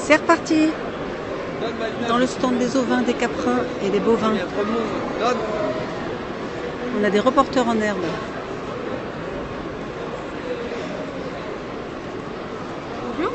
C'est reparti dans le stand des ovins, des caprins et des bovins. On a des reporters en herbe. Bonjour.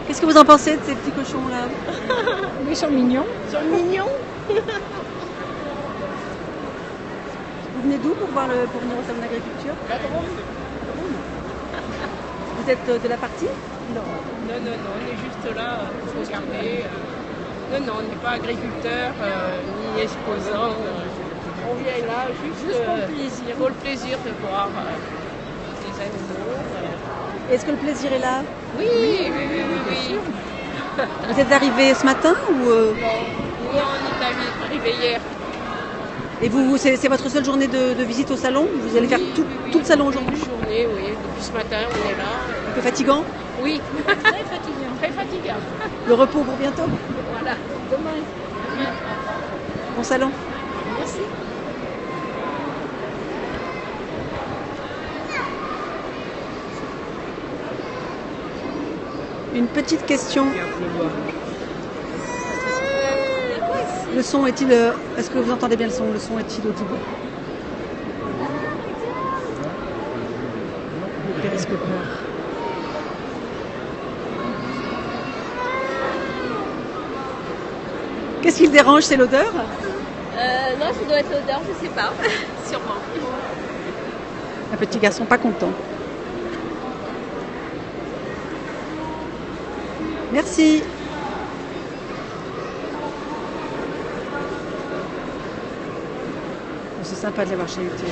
Qu'est-ce que vous en pensez de ces petits cochons là? Ils sont mignons. Ils sont mignons. Vous venez d'où pour venir au salon d'agriculture? Vous êtes de la partie? Non, on est juste là pour regarder. Non, on n'est pas agriculteur ni exposant. On vient là juste pour le plaisir de voir les animaux. Est-ce que le plaisir est là? Oui. Vous êtes arrivé ce matin ou Non, on est arrivé hier. Et vous, c'est votre seule journée de visite au salon? Vous allez faire tout le salon aujourd'hui? Journée, oui. Depuis ce matin, on est là. Un peu fatigant? Oui, très fatigant. Très fatigant. Le repos pour bientôt? Voilà, demain. Bon salon. Merci. Une petite question. Le son est-il... Est-ce que vous entendez bien le son? Le son est-il audible? Le périscopeur. Qu'est-ce qui le dérange? C'est l'odeur? Non, ça doit être l'odeur, je sais pas. Sûrement. Un petit garçon pas content. Merci. C'est sympa de l'avoir chez YouTube.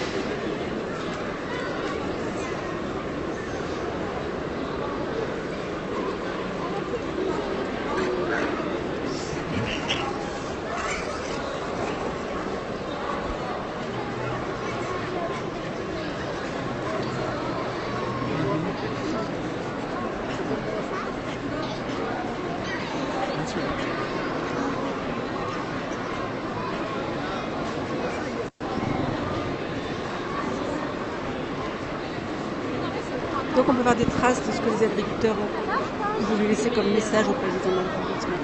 Donc on peut voir des traces de ce que les agriculteurs ont voulu laisser comme message au président de la République ce matin.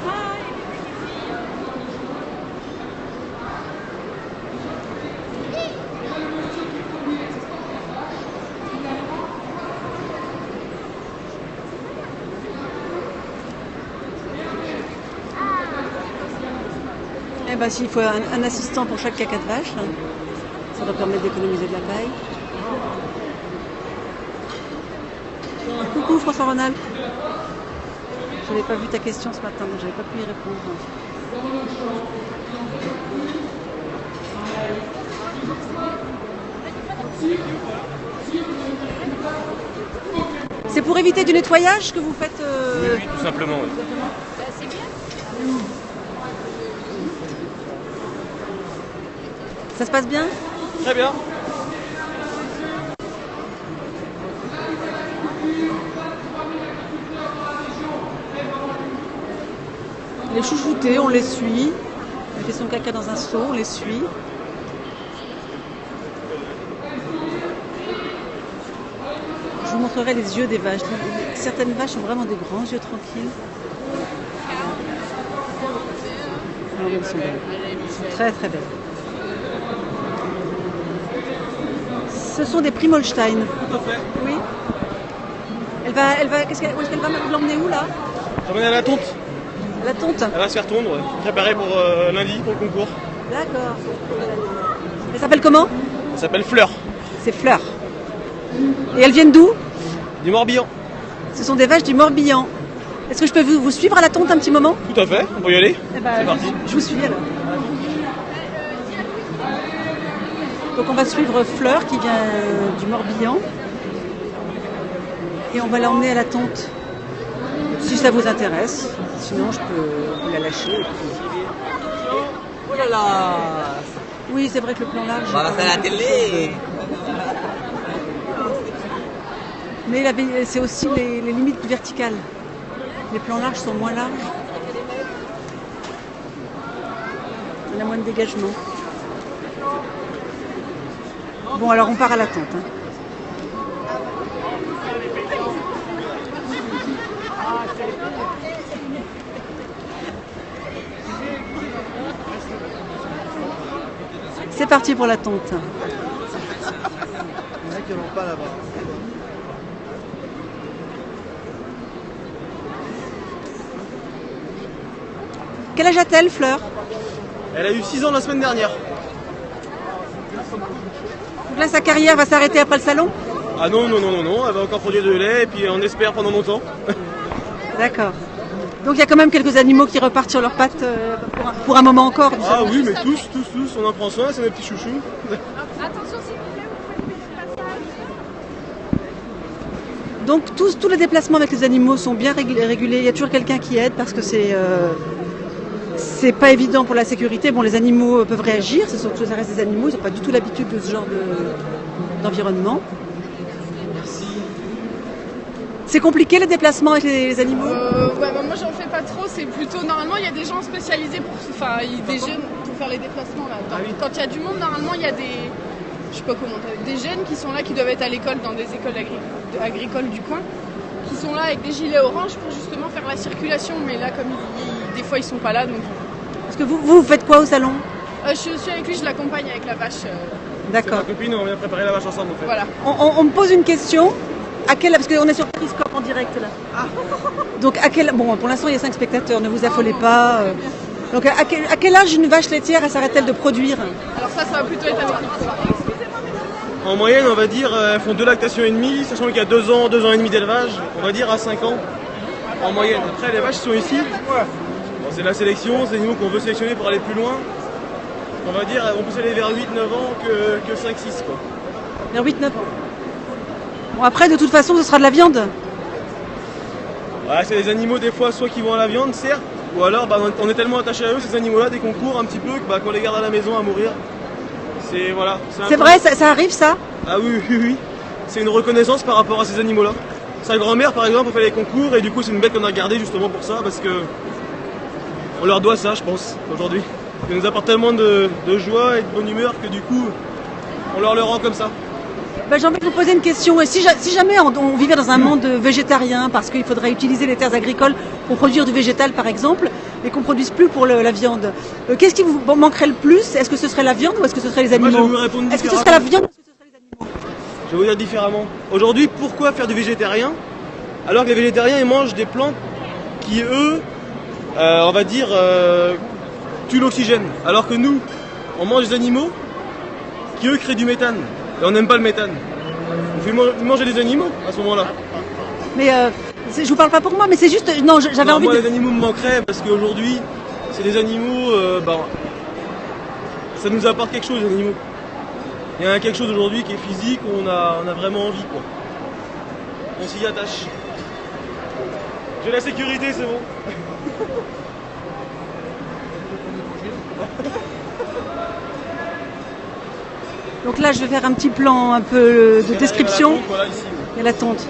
Eh bien, s'il faut un assistant pour chaque caca de vache, ça doit permettre d'économiser de la paille. Coucou François Ronald. Je n'avais pas vu ta question ce matin, donc je n'avais pas pu y répondre. C'est pour éviter du nettoyage que vous faites Oui, tout simplement. Oui. C'est bien. Ça se passe bien? Très bien. Les chouchoutés, on les suit. Elle fait son caca dans un seau, on les suit. Je vous montrerai les yeux des vaches. Certaines vaches ont vraiment des grands yeux tranquilles. Ah oui, elles sont belles. Elles sont très très belles. Ce sont des Primolstein. Oui. Elle va, où est-ce qu'elle va? Vous l'emmener où là? J'emmène à la tonte. La tonte. Elle va se faire tondre, préparée pour lundi pour le concours. D'accord. Elle s'appelle comment? Elle s'appelle Fleur, C'est Fleur. Et elles viennent d'où? du Morbihan. Ce sont des vaches du Morbihan. Est-ce que je peux vous suivre à la tonte un petit moment? Tout à fait, on peut y aller. Eh ben, C'est parti. je vous suis alors. Donc on va suivre Fleur qui vient du Morbihan. Et on va l'emmener à la tonte. Si ça vous intéresse. Sinon je peux vous la lâcher. Et puis... Oh là là! Oui, c'est vrai que le plan large... On va passer à la télé! Mais c'est aussi les limites verticales. Les plans larges sont moins larges. On a moins de dégagement. Bon, alors on part à l'attente. Hein. C'est parti pour l'attente. Il y en a qui n'en ont pas là-bas. Quel âge a-t-elle, Fleur? Elle a eu 6 ans la semaine dernière. Donc là, sa carrière va s'arrêter après le salon? Ah non, elle va encore produire de lait et puis on espère pendant longtemps. D'accord. Donc il y a quand même quelques animaux qui repartent sur leurs pattes pour un moment encore. Ah oui, mais tous, on en prend soin, c'est nos petits chouchous. Attention s'il vous plaît, vous pouvez laisser le passage. Donc tous les déplacements avec les animaux sont bien régulés. Il y a toujours quelqu'un qui aide parce que c'est pas évident pour la sécurité. Bon, les animaux peuvent réagir, ça reste des animaux, ils n'ont pas du tout l'habitude de ce genre d'environnement. C'est compliqué les déplacements avec les animaux? Ouais, moi j'en fais pas trop, c'est plutôt normalement il y a des gens spécialisés des jeunes pour faire les déplacements là. Quand il y a du monde, normalement il y a des jeunes qui sont là, qui doivent être à l'école dans des écoles agricoles du coin, qui sont là avec des gilets orange pour justement faire la circulation, mais là comme des fois ils sont pas là donc. Parce que vous faites quoi au salon? Je suis avec lui, je l'accompagne avec la vache. D'accord. Ma copine, on vient préparer la vache ensemble en fait. Voilà. On me pose une question. Parce qu'on est sur Periscope en direct là. Ah. Donc bon, pour l'instant il y a 5 spectateurs, ne vous affolez pas. Donc à quel âge une vache laitière elle s'arrête-t-elle de produire? Alors ça va plutôt être avec lui. En moyenne, on va dire, elles font 2 lactations et demie, sachant qu'il y a 2 ans et demi d'élevage, on va dire à 5 ans en moyenne. Après, les vaches sont ici. Bon, c'est la sélection, c'est des animaux qu'on veut sélectionner pour aller plus loin. On va dire, on peut aller vers 8-9 ans que 5-6 quoi. Vers 8-9 ans. Bon, après, de toute façon, ce sera de la viande. Ouais, c'est des animaux des fois soit qui vont à la viande, certes, ou alors on est tellement attaché à eux, ces animaux-là, dès qu'on court un petit peu, qu'on les garde à la maison à mourir. C'est vrai, ça arrive ça? Ah oui. C'est une reconnaissance par rapport à ces animaux-là. Sa grand-mère, par exemple, a fait les concours et du coup, c'est une bête qu'on a gardée justement pour ça, parce que on leur doit ça, je pense, aujourd'hui. Ils nous apportent tellement de joie et de bonne humeur que du coup, on leur le rend comme ça. J'ai envie de vous poser une question. Et si jamais on vivait dans un monde végétarien, parce qu'il faudrait utiliser les terres agricoles pour produire du végétal par exemple, et qu'on ne produise plus pour la viande, qu'est-ce qui vous manquerait le plus? Est-ce que ce serait la viande ou est-ce que ce serait les animaux? Moi, je vais vous répondre est-ce que ce serait la viande ou est-ce que ce serait les animaux? Je vais vous dire différemment. Aujourd'hui, pourquoi faire du végétarien alors que les végétariens ils mangent des plantes qui eux, on va dire, tuent l'oxygène, alors que nous, on mange des animaux qui eux créent du méthane. Et on n'aime pas le méthane. On fait manger des animaux à ce moment-là. Mais je vous parle pas pour moi, mais c'est juste. Non, j'avais envie moi, de. Les animaux me manqueraient parce qu'aujourd'hui, c'est des animaux. Ça nous apporte quelque chose, les animaux. Il y a quelque chose aujourd'hui qui est physique, où on a vraiment envie, quoi. On s'y attache. J'ai la sécurité, c'est bon. Donc là, je vais faire un petit plan un peu de description. Voilà, ici. Il y a la tonte.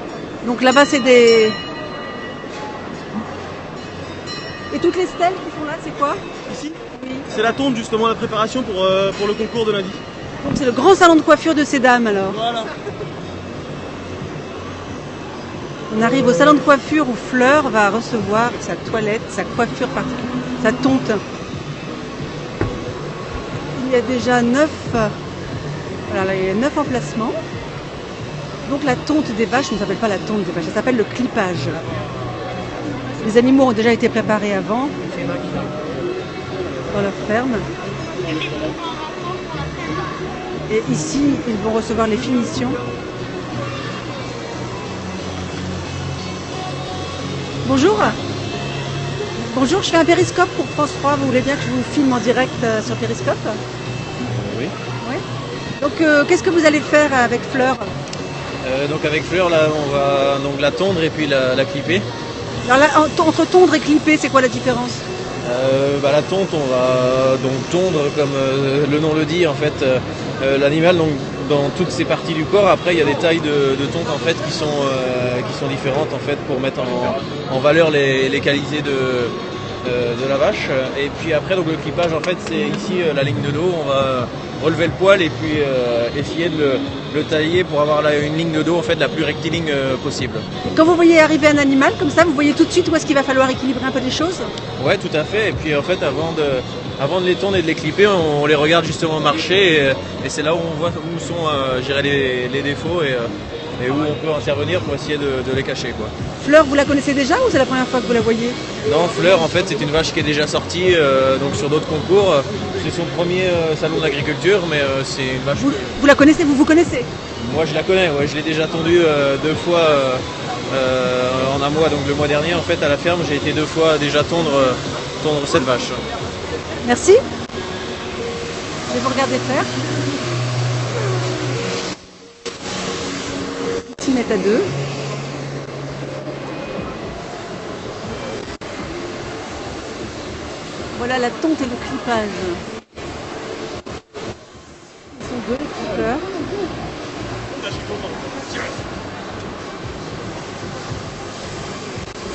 Donc là-bas, c'est des... Et toutes les stèles qui sont là, c'est quoi? Ici? Oui. C'est la tonte, justement, la préparation pour le concours de lundi. Donc c'est le grand salon de coiffure de ces dames, alors. Voilà. On arrive au salon de coiffure où Fleur va recevoir sa toilette, sa coiffure particulière, sa tonte. Il y a déjà 9... Voilà, là, il y a 9 emplacements. Donc la tonte des vaches ne s'appelle pas la tonte des vaches, ça s'appelle le clippage. Les animaux ont déjà été préparés avant dans leur ferme. Et ici, ils vont recevoir les finitions. Bonjour. Bonjour, je fais un périscope pour France 3. Vous voulez bien que je vous filme en direct sur périscope? Oui. Oui. Donc, qu'est-ce que vous allez faire avec Fleur? Donc avec Fleur, là, on va donc la tondre et puis la clipper. Alors là, entre tondre et clipper, c'est quoi la différence? La tonte, on va donc tondre comme le nom le dit. En fait, l'animal donc dans toutes ces parties du corps. Après, il y a des tailles de tonte en fait qui sont différentes en fait pour mettre en valeur les qualités de la vache. Et puis après, donc le clippage en fait, c'est ici la ligne de dos. On va relever le poil et puis essayer de le tailler pour avoir une ligne de dos en fait la plus rectiligne possible. Quand vous voyez arriver un animal comme ça, vous voyez tout de suite où est-ce qu'il va falloir équilibrer un peu les choses? Ouais, tout à fait. Et puis en fait, avant de les tondre et de les clipper, on les regarde justement marcher et c'est là où on voit où sont les défauts et où on peut intervenir pour essayer de les cacher, quoi. Fleur, vous la connaissez déjà ou c'est la première fois que vous la voyez? Non, Fleur, en fait, c'est une vache qui est déjà sortie donc sur d'autres concours. C'est son premier salon d'agriculture, mais c'est une vache. Vous la connaissez, vous connaissez? Moi, je la connais. Ouais, je l'ai déjà tondue 2 fois en un mois. Donc le mois dernier, en fait, à la ferme, j'ai été 2 fois déjà tondre cette vache. Merci. Je vais vous regarder faire. 6 mètres à 2. Voilà la tonte et le clippage. Ils sont 2 les clippeurs.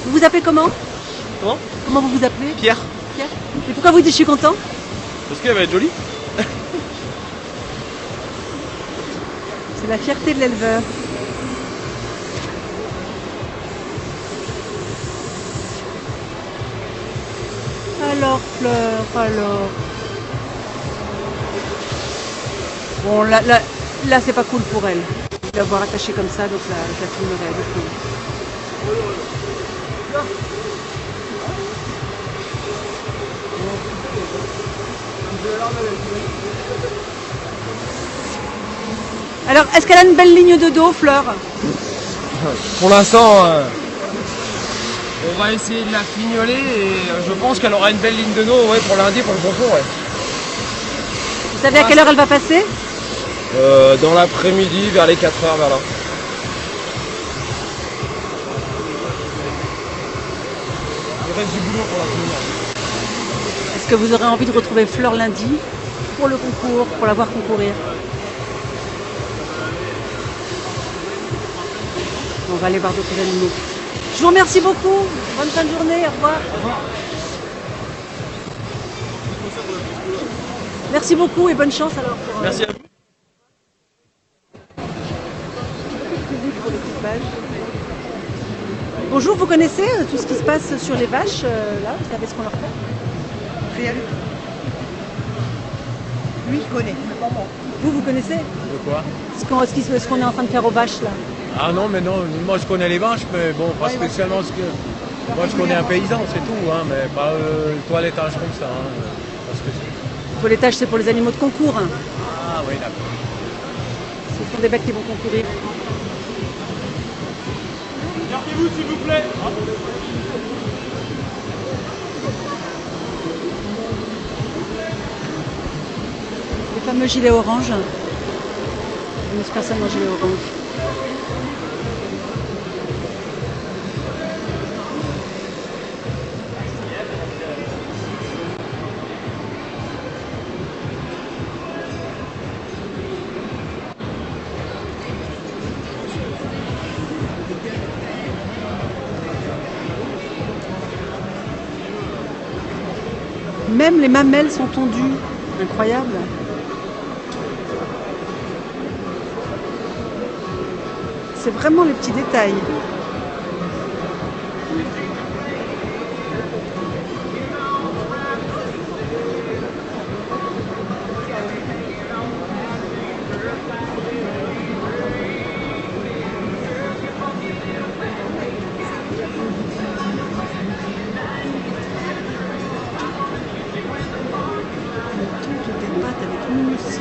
Vous vous appelez comment? Comment? Comment vous vous appelez? Pierre. Pierre. Et pourquoi vous dites je suis content? Parce qu'elle va être jolie. C'est la fierté de l'éleveur. Alors Fleur, alors. Bon là c'est pas cool pour elle. De l'avoir attachée comme ça, donc là, je la filmerai du coup. Alors, est-ce qu'elle a une belle ligne de dos, Fleur? Pour l'instant, on va essayer de la fignoler et je pense qu'elle aura une belle ligne de dos pour lundi, pour le concours. Ouais. Vous savez à quelle heure elle va passer? Dans l'après-midi, vers les 4h, vers là. Il reste du boulot pour la finir. Est-ce que vous aurez envie de retrouver Fleur lundi pour le concours, pour la voir concourir? On va aller voir d'autres animaux. Je vous remercie beaucoup. Bonne fin de journée. Au revoir. Merci beaucoup et bonne chance alors. Merci à vous. Pour le coupage. Bonjour, vous connaissez tout ce qui se passe sur les vaches là? Vous savez ce qu'on leur fait? Rien. Lui, il connaît, mais pas moi. Vous connaissez De quoi? ce qu'on est en train de faire aux vaches là? Ah non, mais non, moi je connais les vaches, mais bon, pas spécialement ce que. Moi je connais un paysan, c'est tout, hein, mais pas le toilettage comme ça. Hein, parce que Le toilettage, c'est pour les animaux de concours. Hein. Ah oui, d'accord. Ce sont des bêtes qui vont concourir. Gardez-vous s'il vous plaît. Les fameux gilets orange. Une personne en gilet orange. Même les mamelles sont tondues. Incroyable. C'est vraiment les petits détails. Des pattes avec minutie.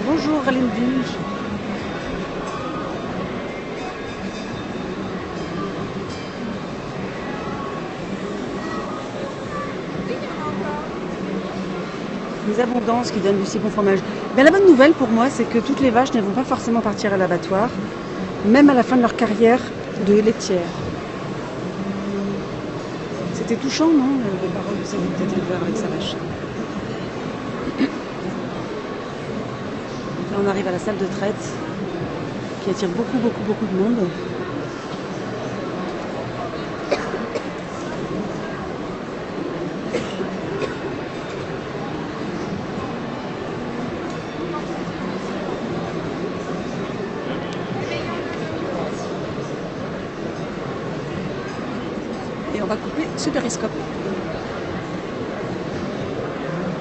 Bonjour Aline Vinge. des abondances qui donnent du si bon fromage. Mais la bonne nouvelle pour moi, c'est que toutes les vaches ne vont pas forcément partir à l'abattoir, même à la fin de leur carrière de laitière. C'était touchant, non, les paroles de cet éleveur avec sa vache. Là, on arrive à la salle de traite, qui attire beaucoup de monde. Et on va couper ce périscope.